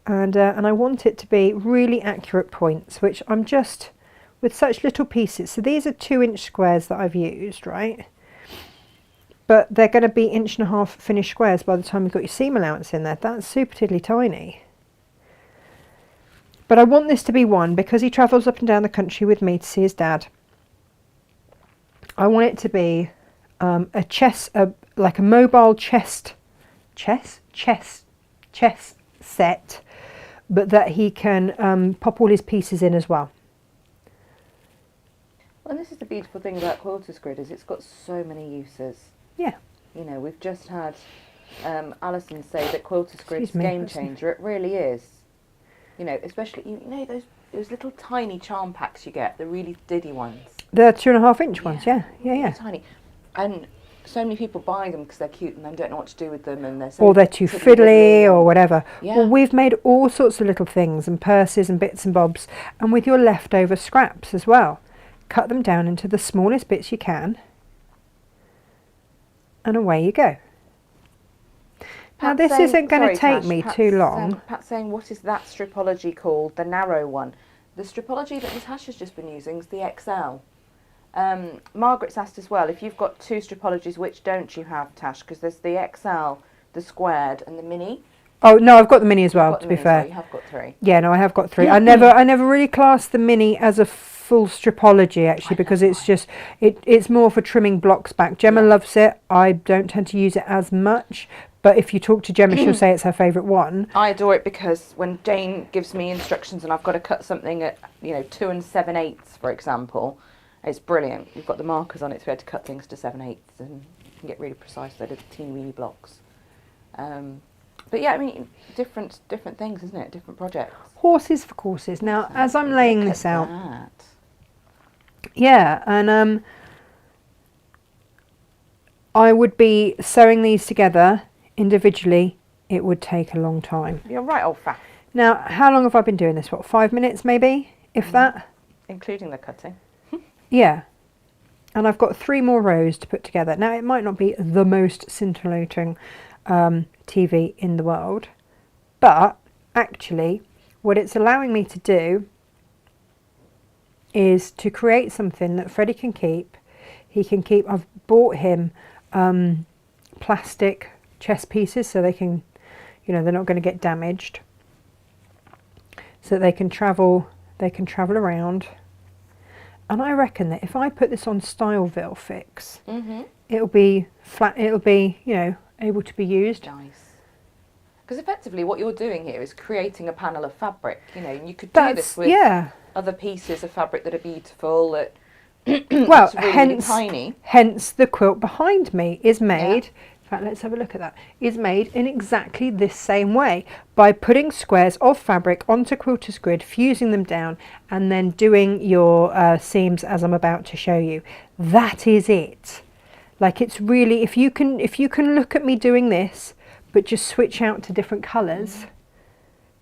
And I want it to be really accurate points, which I'm just, with such little pieces. So these are 2-inch squares that I've used, right? But they're going to be 1.5 inch finished squares by the time you've got your seam allowance in there. That's super tiddly tiny. But I want this to be one, because he travels up and down the country with me to see his dad. I want it to be a chess, like a mobile chess set, but that he can pop all his pieces in as well. Well, and this is the beautiful thing about Quilter's Grid, is it's got so many uses. Yeah. You know, we've just had Alison say that Quilter's Grid's Excuse me, game that's- changer. It really is. You know, especially, you know, those little tiny charm packs you get, the really diddy ones. The 2.5 inch ones, yeah. Really tiny. And so many people buy them because they're cute and they don't know what to do with them, and they're so Or they're too tiddly-widdly fiddly or and- whatever. Yeah. Well, we've made all sorts of little things and purses and bits and bobs, and with your leftover scraps as well. Cut them down into the smallest bits you can, and away you go. Now, Pat's this saying- isn't going to sorry, take Tash, me Pat's, too long. Pat's saying, what is that stripology called? The narrow one. The stripology that Natasha's just been using is the XL. Margaret's asked as well, if you've got 2 stripologies, which don't you have, Tash? Because there's the XL, the squared, and the mini. Oh, no, I've got the mini as well, Got to the be mini, so fair. you have got 3. Yeah, no, I have got 3. I never really classed the mini as a full stripology, actually, because it's just, it's more for trimming blocks back. Gemma loves it. I don't tend to use it as much, but if you talk to Gemma, she'll say it's her favourite one. I adore it because when Jane gives me instructions and I've got to cut something at, 2 7/8, for example, it's brilliant. You've got the markers on it to be able to cut things to 7/8, and you can get really precise with the teeny weeny blocks. But yeah, I mean, different things, isn't it? Different projects. Horses for courses. Now, as I'm laying Look this at out, that. yeah, and I would be sewing these together individually. It would take a long time. You're right, old fat. Now, how long have I been doing this? What, 5 minutes maybe, if that? Including the cutting. Yeah. And I've got 3 more rows to put together. Now, it might not be the most scintillating TV in the world, but actually what it's allowing me to do is to create something that Freddie can keep. He can keep, I've bought him plastic chess pieces so they can, they're not going to get damaged. So they can travel around. And I reckon that if I put this on Styleville Fix, it'll be flat, it'll be, able to be used. Nice. Because effectively what you're doing here is creating a panel of fabric, you know, and you could do this with other pieces of fabric that are beautiful, that well, really, really tiny. Hence the quilt behind me is made, in fact, let's have a look at that, is made in exactly this same way, by putting squares of fabric onto quilter's grid, fusing them down, and then doing your seams as I'm about to show you. That is it. Like, it's really, if you can look at me doing this, but just switch out to different colours,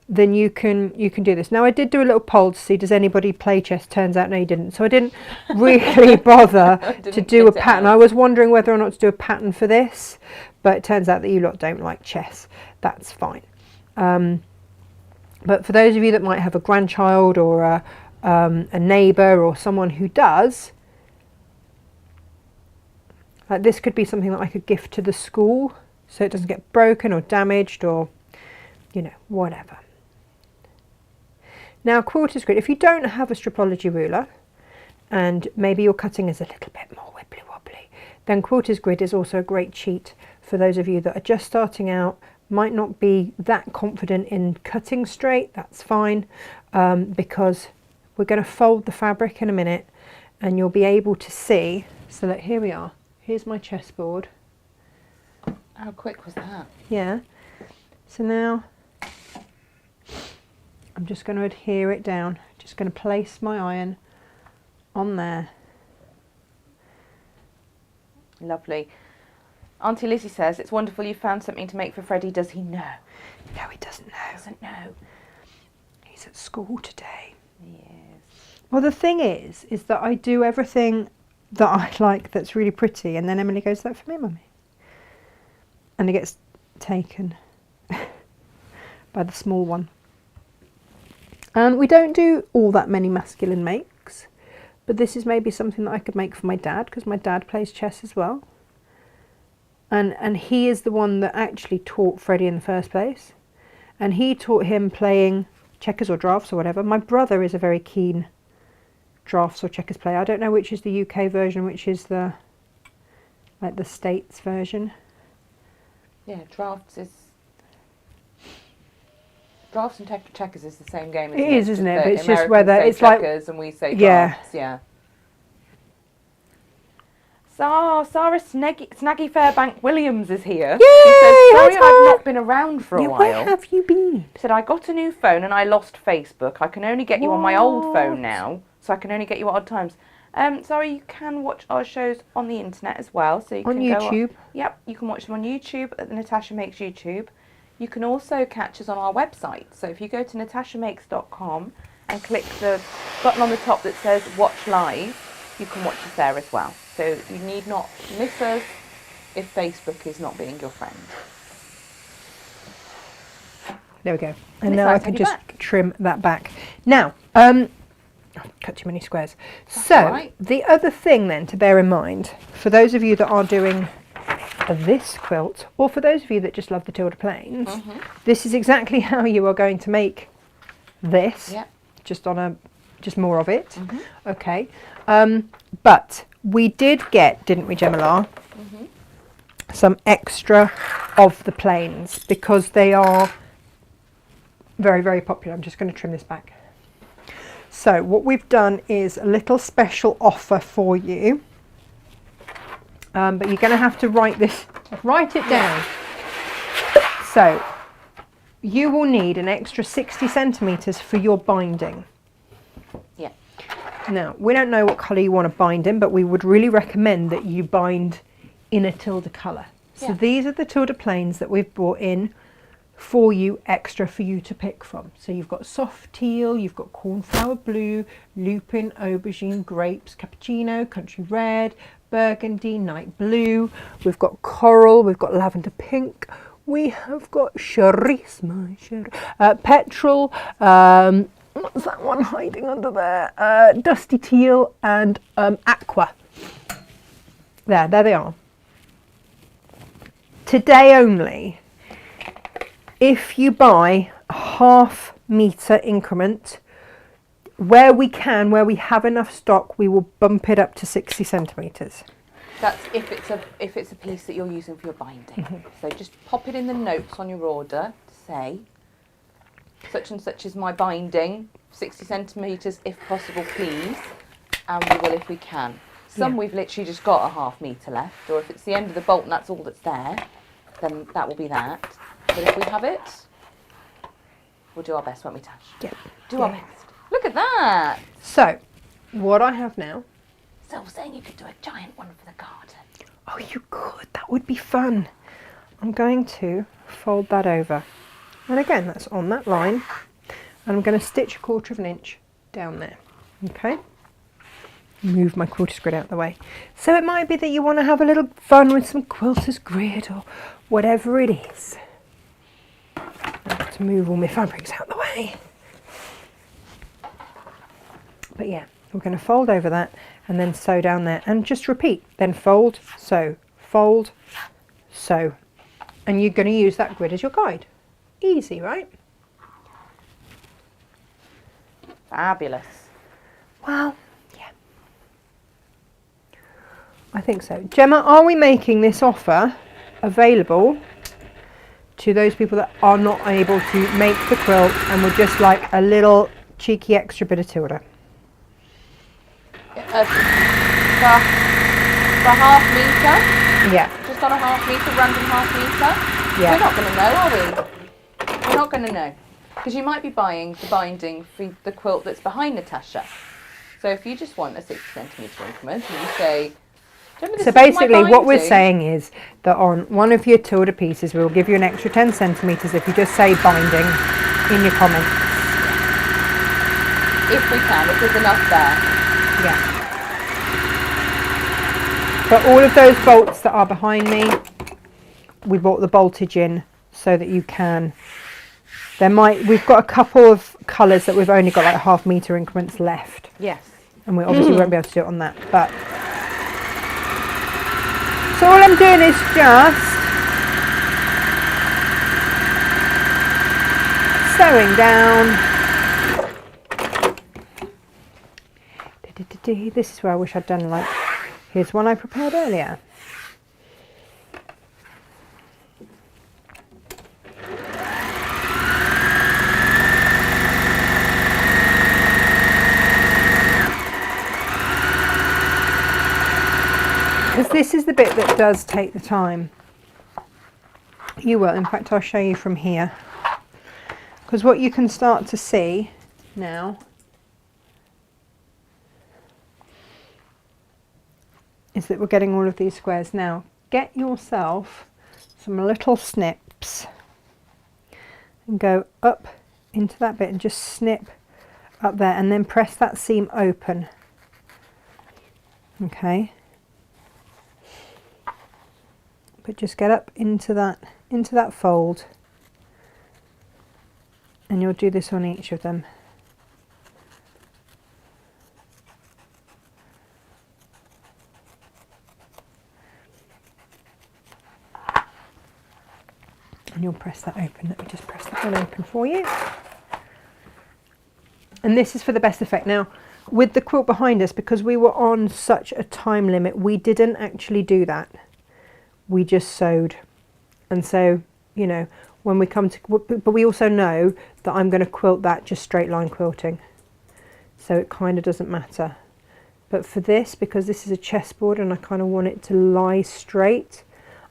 then you can do this. Now, I did do a little poll to see, does anybody play chess? Turns out no, you didn't. So I didn't really bother to do a pattern. I was wondering whether or not to do a pattern for this, but it turns out that you lot don't like chess. That's fine. But for those of you that might have a grandchild or a neighbour or someone who does, like, this could be something that I could gift to the school so it doesn't get broken or damaged or, you know, whatever. Now, quilter's grid, if you don't have a stripology ruler and maybe your cutting is a little bit more wibbly wobbly, then quilter's grid is also a great cheat for those of you that are just starting out, might not be that confident in cutting straight. That's fine, because we're going to fold the fabric in a minute and you'll be able to see. So that here we are. Here's my chessboard. How quick was that? Yeah. So now I'm just going to adhere it down. Just going to place my iron on there. Lovely. Auntie Lizzie says, it's wonderful you found something to make for Freddie. Does he know? No, he doesn't know. Doesn't know. He's at school today. Yes. Well, the thing is that I do everything that I like that's really pretty, and then Emily goes, "That for me, Mummy?" And it gets taken by the small one. And we don't do all that many masculine makes, but this is maybe something that I could make for my dad, because my dad plays chess as well. And he is the one that actually taught Freddie in the first place. And he taught him playing checkers or drafts or whatever. My brother is a very keen drafts or checkers player. I don't know which is the UK version, which is the, like, the States version. Yeah, drafts and checkers is the same game. It is, isn't it? But it's Americans just whether say it's like checkers and we say drafts. Yeah. Sarah Snaggy Fairbank Williams is here. Yay! She says, sorry I've not been around for a while. Where have you been? She said, I got a new phone and I lost Facebook. I can only get you on my old phone now, so I can only get you at odd times. Sorry, you can watch our shows on the internet as well. So you on can YouTube? Yep, you can watch them on YouTube at the Natasha Makes YouTube. You can also catch us on our website. So if you go to natashamakes.com and click the button on the top that says Watch Live, you can watch us there as well. So you need not miss us if Facebook is not being your friend. There we go. And now I can just trim that back. Now, cut too many squares. So the other thing then to bear in mind, for those of you that are doing this quilt, or for those of you that just love the Tilda Plains, this is exactly how you are going to make this. Yep. Just more of it. Okay. But we did get, didn't we, Gemma, some extra of the plains, because they are very, very popular. I'm just going to trim this back. So what we've done is a little special offer for you, but you're going to have to write it down. So you will need an extra 60 centimetres for your binding. Yeah. Now, we don't know what colour you want to bind in, but we would really recommend that you bind in a Tilda colour. So these are the Tilda Plains that we've brought in for you, extra for you to pick from. So you've got soft teal, you've got cornflower blue, lupin, aubergine, grapes, cappuccino, country red, burgundy, night blue. We've got coral, we've got lavender pink, we have got cerise, petrol, what's that one hiding under there? Dusty teal and aqua. There they are. Today only, if you buy a ½ metre increment, where we have enough stock, we will bump it up to 60 centimetres. That's if it's a piece that you're using for your binding. So just pop it in the notes on your order to say such and such is my binding, 60 centimetres if possible please, and we will if we can. Some we've literally just got a ½ metre left, or if it's the end of the bolt and that's all that's there, then that will be that. But if we have it, we'll do our best, won't we, Tash? Yeah. Do our best. Look at that. So, what I have now. So I was saying you could do a giant one for the garden. Oh, you could. That would be fun. I'm going to fold that over. And again, that's on that line. And I'm going to stitch 1/4 inch down there. Okay? Move my quilter's grid out of the way. So it might be that you want to have a little fun with some quilter's grid or whatever it is. I have to move all my fabrics out of the way. But yeah, we're going to fold over that and then sew down there and just repeat. Then fold, sew, fold, sew. And you're going to use that grid as your guide. Easy, right? Fabulous. Well, yeah. I think so. Gemma, are we making this offer available to those people that are not able to make the quilt and would just like a little cheeky extra bit of Tilda? For ½ metre? Yeah. Just on a ½ metre, random ½ metre? Yeah. We're not going to know, are we? We're not going to know. Because you might be buying the binding for the quilt that's behind Natasha. So if you just want a 60 centimetre increment and you say, so basically what we're saying is that on one of your Tilda pieces we'll give you an extra 10 centimetres if you just say binding in your comments. If we can, if there's enough there. Yeah. But all of those bolts that are behind me, we brought the boltage in so that you can. We've got a couple of colours that we've only got like ½ metre increments left. Yes. And we obviously won't be able to do it on that. But so all I'm doing is just sewing down. This is where I wish I'd done like, here's one I prepared earlier. Because this is the bit that does take the time. You will, in fact I'll show you from here. Because what you can start to see now is that we're getting all of these squares. Now get yourself some little snips and go up into that bit and just snip up there and then press that seam open. Okay, but just get up into that fold, and you'll do this on each of them. And you'll press that open. Let me just press that one open for you. And this is for the best effect. Now, with the quilt behind us, because we were on such a time limit, we didn't actually do that. We just sewed. And so, you know, when we come to, but we also know that I'm going to quilt that just straight line quilting. So it kind of doesn't matter. But for this, because this is a chessboard and I kind of want it to lie straight,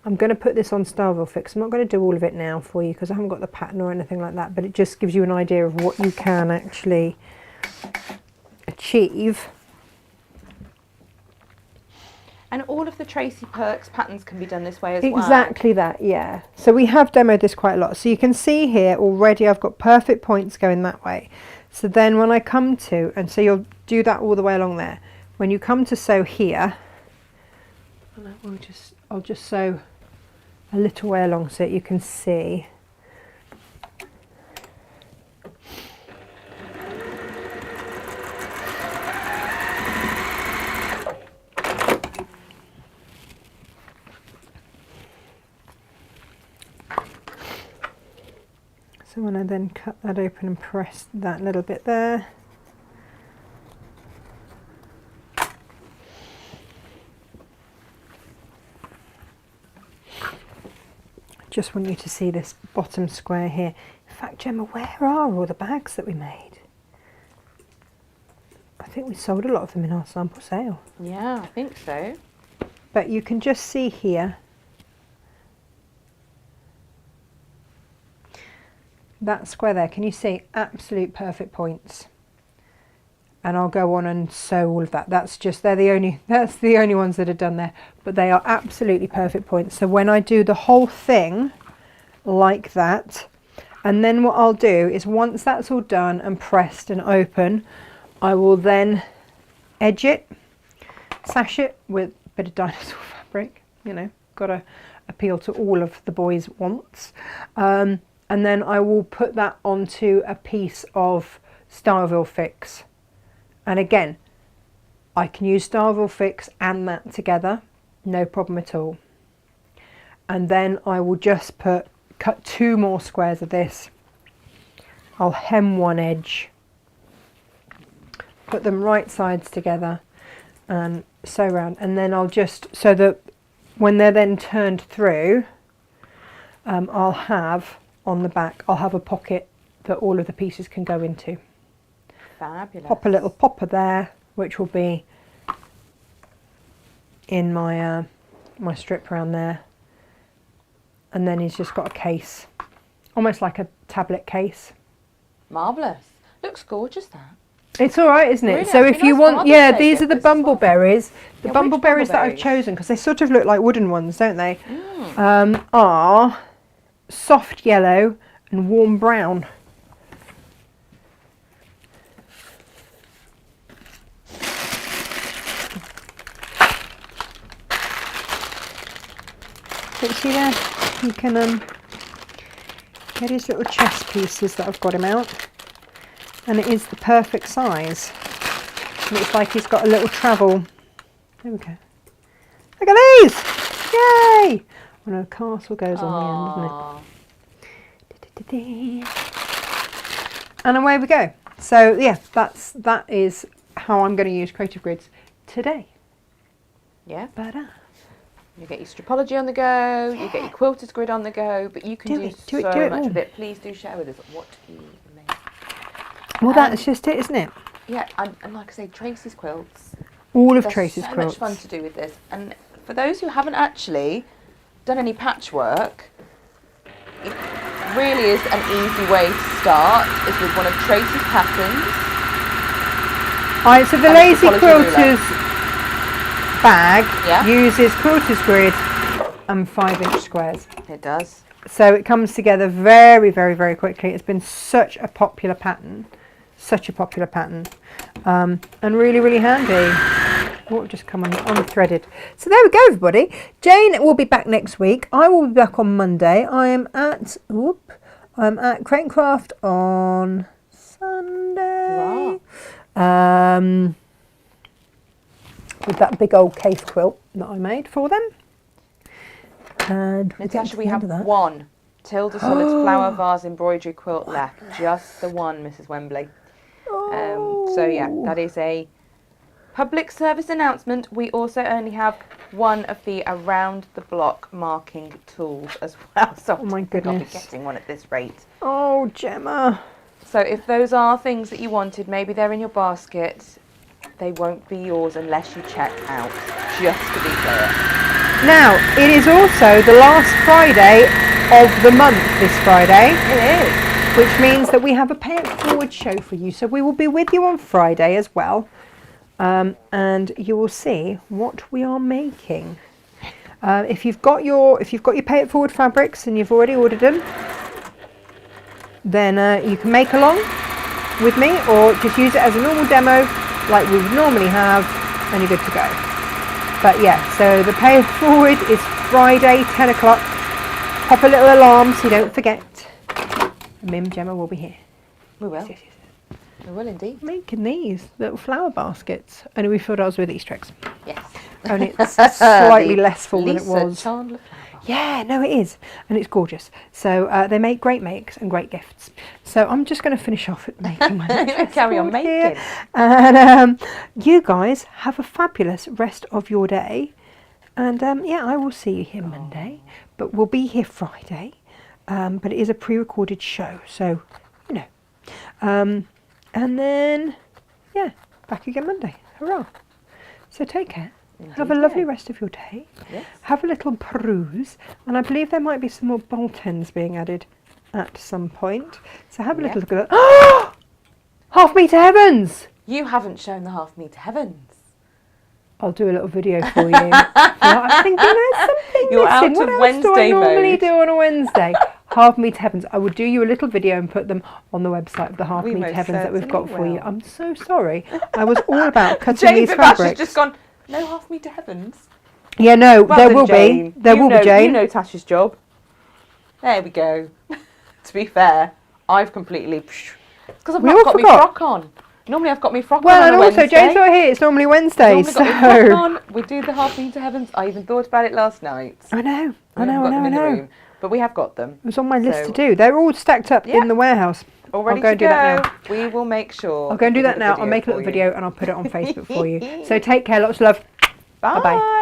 I'm going to put this on Starville Fix. I'm not going to do all of it now for you because I haven't got the pattern or anything like that, but it just gives you an idea of what you can actually achieve. And all of the Tracy Perks patterns can be done this way as well. Exactly that, yeah. So we have demoed this quite a lot. So you can see here already I've got perfect points going that way. So then when I come to, and so you'll do that all the way along there. When you come to sew here, I'll just sew a little way along so that you can see. So when I then cut that open and press that little bit there, just want you to see this bottom square here. In fact, Gemma, where are all the bags that we made? I think we sold a lot of them in our sample sale. Yeah, I think so. But you can just see here that square there. Can you see? Absolute perfect points. And I'll go on and sew all of that. That's the only ones that are done there. But they are absolutely perfect points. So when I do the whole thing like that, and then what I'll do is once that's all done and pressed and open, I will then edge it, sash it with a bit of dinosaur fabric, you know, got to appeal to all of the boys' wants. And then I will put that onto a piece of Starville Fix. And again, I can use Starville Fix and that together, no problem at all. And then I will just cut 2 more squares of this. I'll hem one edge, put them right sides together and sew around. And then I'll just, so that when they're then turned through, I'll have on the back, I'll have a pocket that all of the pieces can go into. Fabulous. Pop a little popper there, which will be in my my strip around there. And then he's just got a case, almost like a tablet case. Marvellous. Looks gorgeous, that. It's all right, isn't it? Really, So if you nice want, Father's yeah, Day these are gift the as well. bumbleberries. The Yeah, which bumbleberries that I've bumbleberries? chosen, because they sort of look like wooden ones, don't they? Are soft yellow and warm brown. But see there, you can get his little chess pieces that I've got him out, and it is the perfect size. Looks like he's got a little travel. There we go. Look at these! Yay! Oh no, castle goes on the end, doesn't it? And away we go. So yeah, that is how I'm going to use Creative Grids today. Yeah. But You get your stripology on the go, you get your quilter's grid on the go, but you can do so much with it. Please do share with us what you made. Well, that's just it, isn't it? Yeah, and like I say, Tracy's quilts. All of There's Tracy's so quilts. much fun to do with this. And for those who haven't actually done any patchwork, it really is an easy way to start, is with one of Tracy's patterns. Alright, so the And Lazy Stripology Quilters bag Yeah. uses Quilters Grid and 5-inch squares. It does. So it comes together very, very, very quickly. It's been such a popular pattern. And really, really handy. Oh, just come on unthreaded. So there we go, everybody. Jane will be back next week. I will be back on Monday. I'm at Crate and Craft on Sunday. Wow. With that big old case quilt that I made for them. And Natasha, we have one Tilda Solid flower vase embroidery quilt left. Just the one, Mrs. Wembley. So yeah, that is a public service announcement. We also only have one of the around the block marking tools as well. So Oh my I think I'll be goodness. getting one at this rate. Oh, Gemma. So if those are things that you wanted, maybe they're in your basket, they won't be yours unless you check out, just to be clear. Now, it is also the last Friday of the month this Friday. It is. Which means that we have a pay it forward show for you. So we will be with you on Friday as well. And you will see what we are making. If you've got your pay it forward fabrics and you've already ordered them, then you can make along with me, or just use it as a normal demo like we would normally have, and you're good to go. But yeah, so the pay it forward is Friday, 10 o'clock. Pop a little alarm so you don't forget. Mim, Gemma will be here. We will. Yes. We will indeed. Making these little flower baskets. Only we filled ours with Easter eggs. Yes. Only it's slightly less full than it Lisa was. Chandler flower. Yeah, no, it is. And it's gorgeous. So they make great makes and great gifts. So I'm just going to finish off at making my Carry on board here. making. And you guys have a fabulous rest of your day. And yeah, I will see you here Monday, but we'll be here Friday. But it is a pre-recorded show, so you know. And then yeah, back again Monday. Hurrah! So take care. Indeed, Have a lovely rest of your day. Yes. Have a little peruse, and I believe there might be some more bolt ends being added at some point. So have a little look at that. Half Meter Heavens! You haven't shown the Half Meter Heavens. I'll do a little video for you. I'm thinking there's something You're missing. out What of else Wednesday do I normally mode. do on a Wednesday? Half Meter Heavens. I will do you a little video and put them on the website of the Half We Meter most Heavens that we've got for certainly you. will. I'm so sorry. I was all about cutting Jane these Vivash has fabrics. just gone, no Half Meter Heavens. Yeah, no, Well there done, will Jane. be. There You will know, be, Jane. You know Tasha's job. There we go. To be fair, I've completely... Because I've We not all got my forgot. frock on. Normally I've got my frock Well, on and a also Wednesday. Jane's not here. It's normally Wednesday, Normally so got my frock on. We do the Half Meter Heavens. I even thought about it last night. I know, We haven't got them in the room, but we have got them. It was on my list to So- do. They're all stacked up Yeah. in the warehouse. All ready I'll go to and do that now. We will make sure. I'll go and do we that put now. I'll make a little for you. video and I'll put it on Facebook for you. So take care. Lots of love. Bye. Bye-bye.